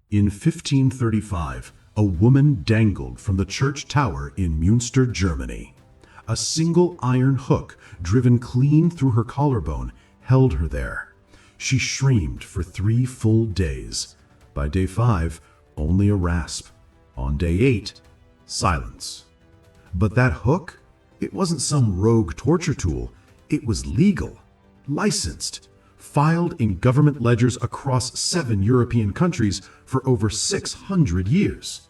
In 1535, a woman dangled from the church tower in Münster, Germany. A single iron hook, driven clean through her collarbone, held her there. She screamed for 3 full days. By day 5, only a rasp. On day 8, silence. But that hook? It wasn't some rogue torture tool. It was legal, licensed, filed in government ledgers across 7 European countries for over 600 years.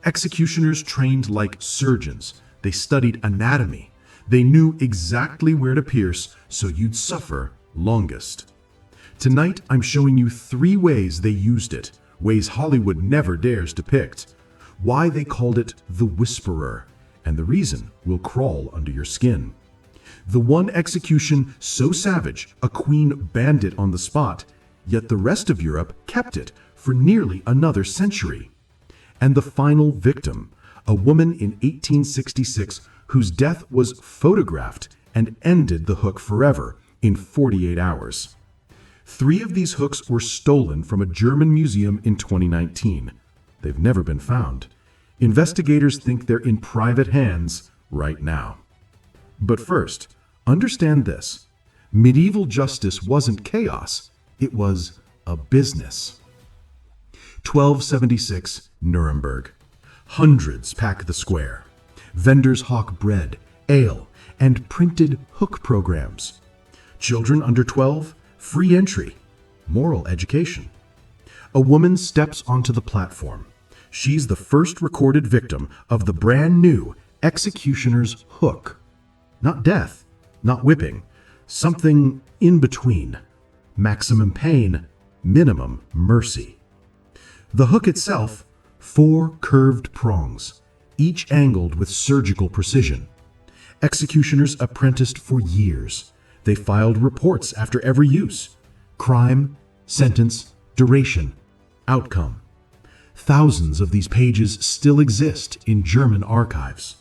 Executioners trained like surgeons. They studied anatomy. They knew exactly where to pierce so you'd suffer longest. Tonight, I'm showing you 3 ways they used it, ways Hollywood never dares depict, why they called it the Whisperer, and the reason will crawl under your skin. The one execution so savage, a queen banned it on the spot, yet the rest of Europe kept it for nearly another century. And the final victim, a woman in 1866 whose death was photographed and ended the hook forever in 48 hours. 3 of these hooks were stolen from a German museum in 2019. They've never been found. Investigators think they're in private hands right now. But first, understand this. Medieval justice wasn't chaos. It was a business. 1276, Nuremberg. Hundreds pack the square. Vendors hawk bread, ale, and printed hook programs. Children under 12, free entry, moral education. A woman steps onto the platform. She's the first recorded victim of the brand new executioner's hook. Not death, not whipping, something in between. Maximum pain, minimum mercy. The hook itself, 4 curved prongs, each angled with surgical precision. Executioners apprenticed for years. They filed reports after every use. Crime, sentence, duration, outcome. Thousands of these pages still exist in German archives.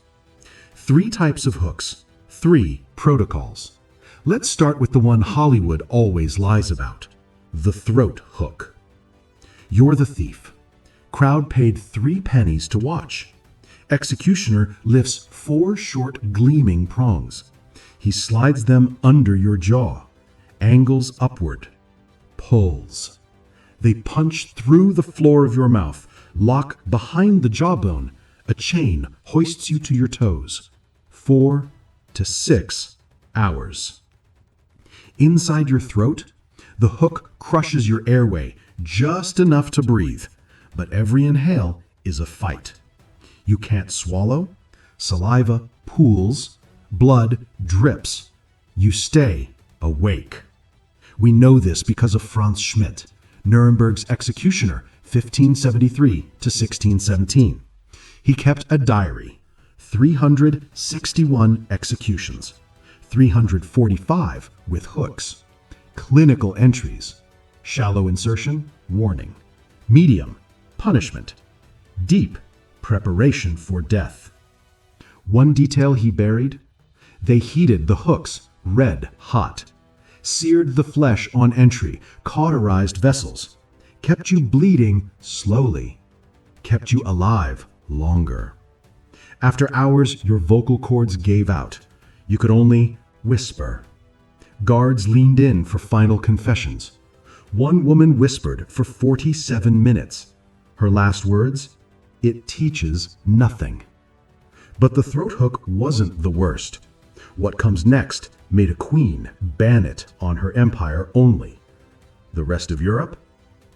3 types of hooks, 3 protocols. Let's start with the one Hollywood always lies about, the throat hook. You're the thief. Crowd paid 3 pennies to watch. Executioner lifts 4 short gleaming prongs. He slides them under your jaw, angles upward, pulls. They punch through the floor of your mouth, lock behind the jawbone. A chain hoists you to your toes. 4 to 6 hours. Inside your throat, the hook crushes your airway just enough to breathe, but every inhale is a fight. You can't swallow, saliva pools, blood drips. You stay awake. We know this because of Franz Schmidt, Nuremberg's executioner, 1573 to 1617. He kept a diary, 361 executions, 345 with hooks, clinical entries, shallow insertion, warning, medium, punishment, deep, preparation for death. One detail he buried: they heated the hooks red hot, seared the flesh on entry, cauterized vessels, kept you bleeding slowly, kept you alive longer. After hours, your vocal cords gave out. You could only whisper. Guards leaned in for final confessions. One woman whispered for 47 minutes. Her last words: "It teaches nothing." But the throat hook wasn't the worst. What comes next made a queen ban it on her empire only. The rest of Europe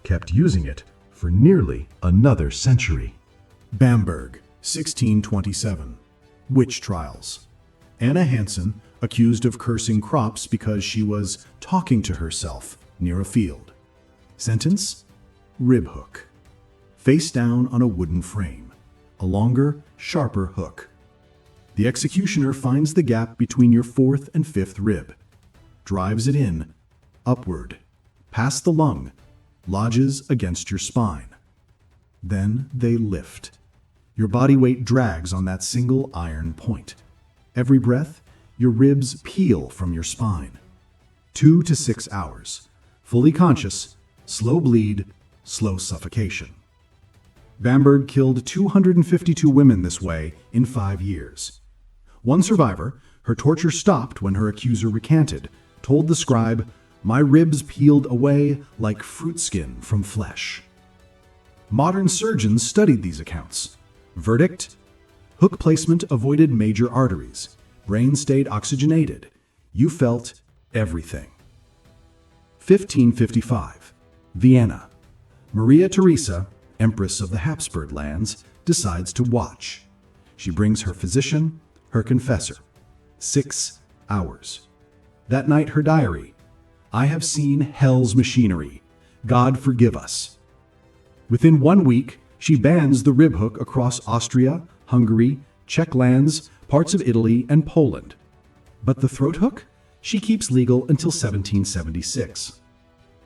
kept using it for nearly another century. Bamberg, 1627. Witch trials. Anna Hansen accused of cursing crops because she was talking to herself near a field. Sentence: rib hook. Face down on a wooden frame. A longer, sharper hook. The executioner finds the gap between your 4th and 5th rib, drives it in, upward, past the lung, lodges against your spine. Then they lift. Your body weight drags on that single iron point. Every breath, your ribs peel from your spine. 2 to 6 hours. Fully conscious, slow bleed, slow suffocation. Bamberg killed 252 women this way in 5 years. One survivor, her torture stopped when her accuser recanted, told the scribe, "My ribs peeled away like fruit skin from flesh." Modern surgeons studied these accounts. Verdict: hook placement avoided major arteries. Brain stayed oxygenated. You felt everything. 1555. Vienna. Maria Theresa, Empress of the Habsburg lands, decides to watch. She brings her physician, her confessor. 6 hours. That night, her diary: "I have seen hell's machinery. God forgive us." Within 1 week, she bans the rib hook across Austria, Hungary, Czech lands, parts of Italy, and Poland. But the throat hook? She keeps legal until 1776.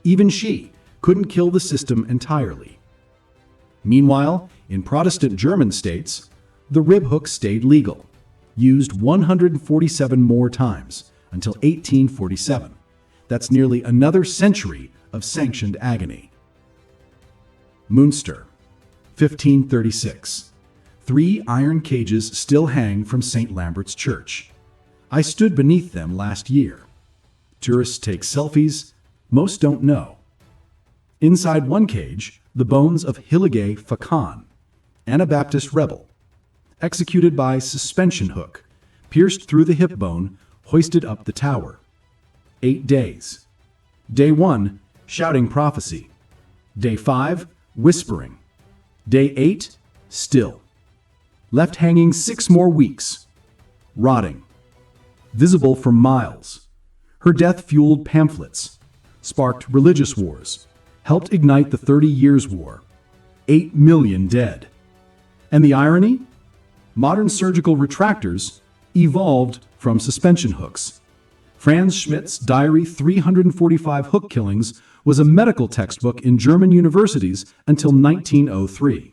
Even she couldn't kill the system entirely. Meanwhile, in Protestant German states, the rib hook stayed legal, used 147 more times until 1847. That's nearly another century of sanctioned agony. Münster, 1536. 3 iron cages still hang from St. Lambert's Church. I stood beneath them last year. Tourists take selfies. Most don't know. Inside one cage, the bones of Hillige Fakan, Anabaptist rebel, executed by suspension hook, pierced through the hip bone, hoisted up the tower. 8 days. Day 1, shouting prophecy. Day 5, whispering. Day 8, still. Left hanging 6 more weeks. Rotting. Visible for miles. Her death fueled pamphlets, sparked religious wars, helped ignite the 30 Years' War. 8 million dead. And the irony? Modern surgical retractors evolved from suspension hooks. Franz Schmidt's diary 345 hook killings was a medical textbook in German universities until 1903.